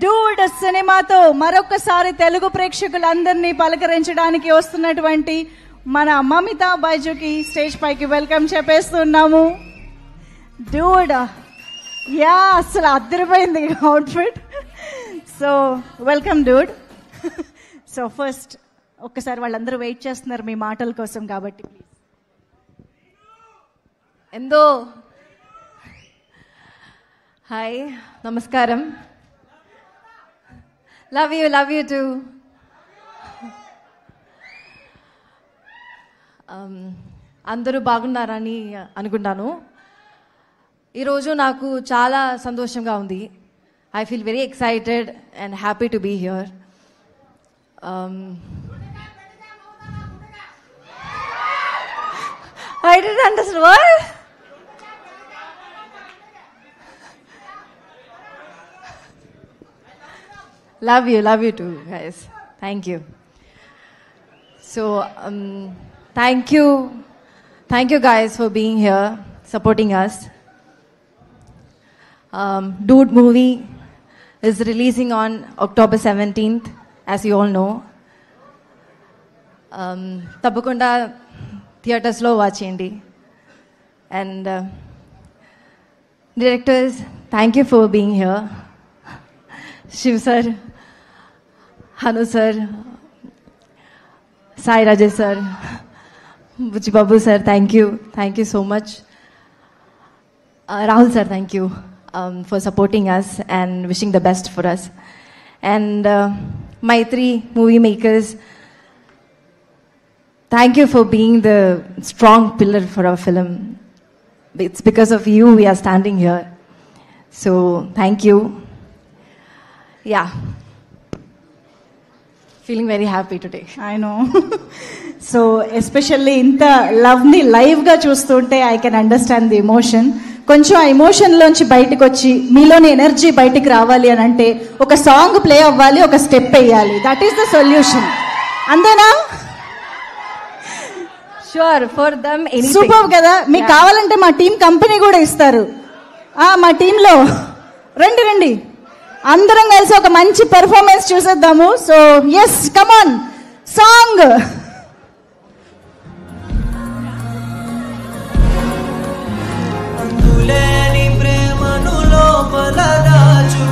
Dude సినిమాతో మరొకసారి తెలుగు ప్రేక్షకులందరినీ పలకరించడానికి వస్తున్నటువంటి మన మమితా బైజుకి స్టేజ్ పైకి వెల్కమ్ చెప్పేస్తున్నాము. డూడ్ యా అసలు అద్దరిపోయింది outfit. So welcome dude. So first ఒక్కసారి వాళ్ళందరూ వెయిట్ చేస్తున్నారు మీ మాటల కోసం కాబట్టి ప్లీజ్. ఎందో హాయ్ నమస్కారం. Love you too. అందరూ బాగున్నారని అనుకుంటాను. ఈరోజు నాకు చాలా సంతోషంగా ఉంది. I feel very excited and happy to be here. I didn't understand what? Love you too, guys. Thank you. So, thank you guys for being here, supporting us. Dude movie is releasing on October 17th, as you all know. Tappakunda theaters lo vaachindi. And directors, thank you for being here. Shiv sir, Hanu sir, Sai Rajesh sir, Buchi Babu sir, thank you so much. Rahul sir, thank you for supporting us and wishing the best for us. And my 3 movie makers, thank you for being the strong pillar for our film. It's because of you we are standing here. So, thank you. Yeah. Feeling very happy today. I know. So, especially ఇంత లవ్ని లైవ్గా చూస్తుంటే I can understand the emotion. కొంచెం ఆ ఎమోషన్లోంచి బయటకు వచ్చి మీలోని energy బయటికి రావాలి అని అంటే ఒక సాంగ్ ప్లే అవ్వాలి, ఒక స్టెప్ వేయాలి. That is the solution. అంతేనా? Sure, for them anything. Super కదా. మీకు కావాలంటే మా టీం కంపెనీ కూడా ఇస్తారు. మా టీంలో రండి అందరం కలిసి ఒక మంచి పెర్ఫార్మెన్స్ చూసేద్దాము. So yes come on song. అందులేని ప్రేమను లోపల దాచు